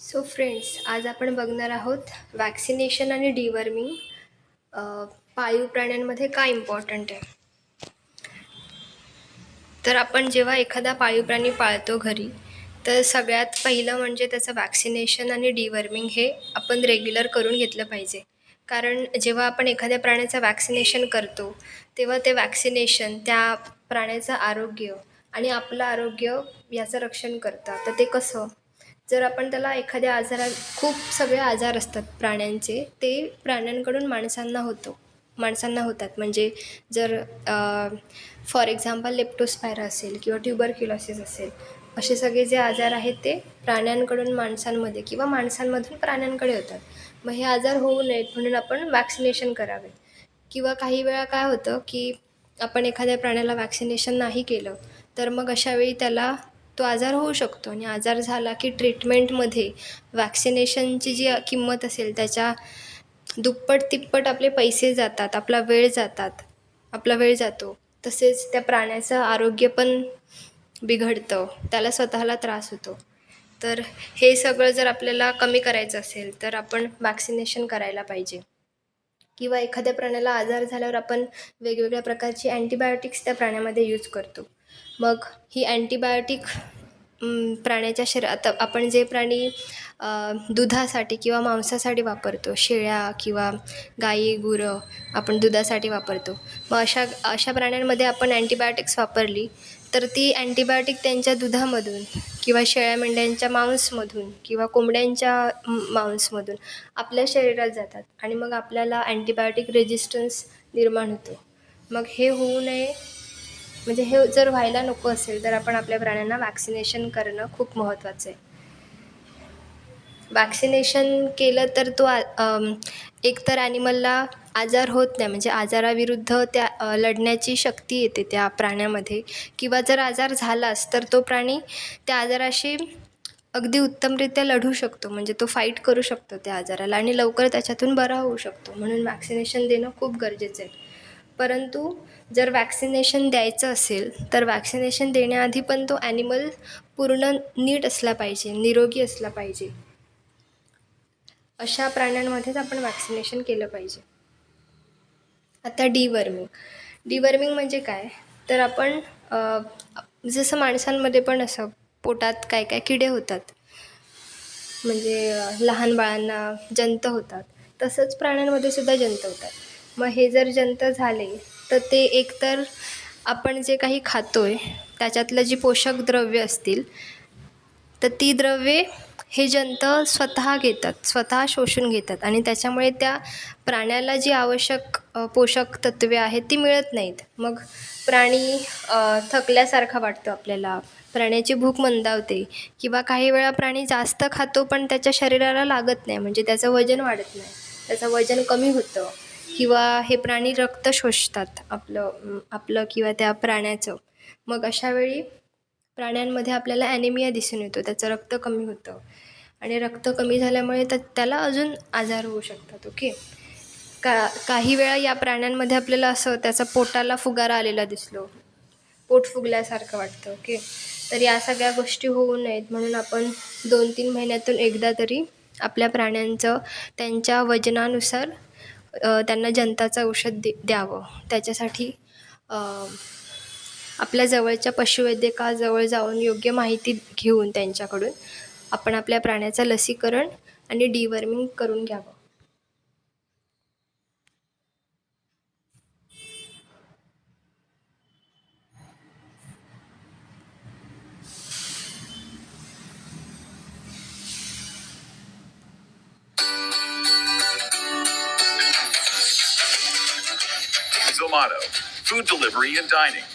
So friends, आज आपण बघणार आहोत वॅक्सिनेशन आणि डिवर्मिंग पाळीव प्राण्यांमध्ये काय इम्पॉर्टंट आहे. तर आपण जेव्हा एखादा पाळीव प्राणी पाळतो घरी, तर सगळ्यात पहिलं म्हणजे त्याचं वॅक्सिनेशन आणि डिवर्मिंग हे आपण रेग्युलर करून घेतलं पाहिजे. कारण जेव्हा आपण एखाद्या प्राण्याचं वॅक्सिनेशन करतो, तेव्हा ते वॅक्सिनेशन त्या प्राण्याचं आरोग्य आणि आपलं आरोग्य याचं रक्षण करतं. तर ते कसं? जर आपण त्याला एखाद्या खूप सगळे आजार असतात प्राण्यांचे, ते प्राण्यांकडून माणसांना होतात. म्हणजे जर फॉर एक्झाम्पल लेप्टोस्पायरा असेल किंवा ट्युबरक्युलोसिस असेल, असे सगळे जे आजार आहेत ते प्राण्यांकडून माणसांमध्ये किंवा माणसांमधून प्राण्यांकडे होतात. मग हे आजार होऊ नयेत म्हणून आपण वॅक्सिनेशन करावे. किंवा काही वेळा काय होतं की आपण एखाद्या प्राण्याला वॅक्सिनेशन नाही केलं, तर मग अशावेळी त्याला तो आजार होऊ शकतो आणि आजार झाला की ट्रीटमेंटमध्ये वॅक्सिनेशनची जी किंमत असेल त्याच्या दुप्पट तिप्पट आपले पैसे जातात, आपला वेळ जातो. तसेच त्या प्राण्याचं आरोग्य पण बिघडतं, त्याला स्वतःला त्रास होतो. तर हे सगळं जर आपल्याला कमी करायचं असेल तर आपण वॅक्सिनेशन करायला पाहिजे. किंवा एखाद्या प्राण्याला आजार झाल्यावर आपण वेगवेगळ्या प्रकारची अँटीबायोटिक्स त्या प्राण्यामध्ये यूज करतो. मग ही अँटीबायोटिक प्राण्याच्या आता आपण जे प्राणी दुधासाठी किंवा मांसासाठी वापरतो, शेळ्या किंवा गाई, गुरं आपण दुधासाठी वापरतो. मग अशा अशा प्राण्यांमध्ये आपण अँटीबायोटिक्स वापरली, तर ती अँटीबायोटिक त्यांच्या दुधामधून किंवा शेळ्या मेंढ्यांच्या मांसमधून किंवा कोंबड्यांच्या मांसमधून आपल्या शरीरात जातात आणि मग आपल्याला अँटीबायोटिक रेजिस्टन्स निर्माण होतो. मग हे होऊ नये, म्हणजे हे जर व्हायला नको असेल तर आपण आपल्या प्राण्यांना वॅक्सिनेशन करणं खूप महत्त्वाचं आहे. वॅक्सिनेशन केलं तर तो एकतर ॲनिमलला आजार होत नाही, म्हणजे आजाराविरुद्ध त्या लढण्याची शक्ती येते त्या प्राण्यामध्ये. किंवा जर आजार झालाच तर तो प्राणी त्या आजाराशी अगदी उत्तमरित्या लढू शकतो, म्हणजे तो फाईट करू शकतो त्या आजाराला आणि लवकर त्याच्यातून बरा होऊ शकतो. म्हणून वॅक्सिनेशन देणं खूप गरजेचं आहे. परंतु जर वॅक्सिनेशन द्यायचं असेल तर वॅक्सिनेशन देण्याआधी पण तो ॲनिमल पूर्ण नीट असला पाहिजे, निरोगी असला पाहिजे. अशा प्राण्यांमध्येच आपण वॅक्सिनेशन केलं पाहिजे. आता डिवर्मिंग म्हणजे काय? तर आपण जसं माणसांमध्ये पण असं पोटात काय काय किडे होतात, म्हणजे लहान बाळांना जंत होतात, तसंच प्राण्यांमध्ये सुद्धा जंत होतात. मग हे जर जंत झाले तर ते एकतर आपण जे काही खातोय त्याच्यातलं जी पोषक द्रव्य असतील, तर ती द्रव्ये हे जंत स्वतः शोषून घेतात आणि त्याच्यामुळे त्या प्राण्याला जी आवश्यक पोषक तत्वे आहेत ती मिळत नाहीत. मग प्राणी थकल्यासारखा वाटतो आपल्याला, प्राण्याची भूक मंदावते किंवा काही वेळा प्राणी जास्त खातो पण त्याच्या शरीराला लागत नाही, म्हणजे त्याचं वजन वाढत नाही, त्याचं वजन कमी होतं. किंवा हे प्राणी रक्त शोषतात आपलं किंवा त्या प्राण्याचं. मग अशावेळी प्राण्यांमध्ये आपल्याला ॲनिमिया दिसून येतो, त्याचं रक्त कमी होतं आणि रक्त कमी झाल्यामुळे त्याला अजून आजार होऊ शकतात. ओके. काही वेळा या प्राण्यांमध्ये आपल्याला असं त्याचा पोटाला फुगारा आलेला दिसलो, पोट फुगल्यासारखं वाटतं. ओके. तर या सगळ्या गोष्टी होऊ नयेत म्हणून आपण 2-3 महिन्यातून एकदा तरी आपल्या प्राण्यांचं त्यांच्या वजनानुसार त्यांना जंताचं औषध द्यावं. त्याच्यासाठी आपल्या जवळच्या पशुवैद्यकाजवळ जाऊन योग्य माहिती घेऊन त्यांच्याकडून आपण आपल्या प्राण्याचं लसीकरण आणि डिवर्मिंग करून घ्यावं. Zomato, food delivery and dining.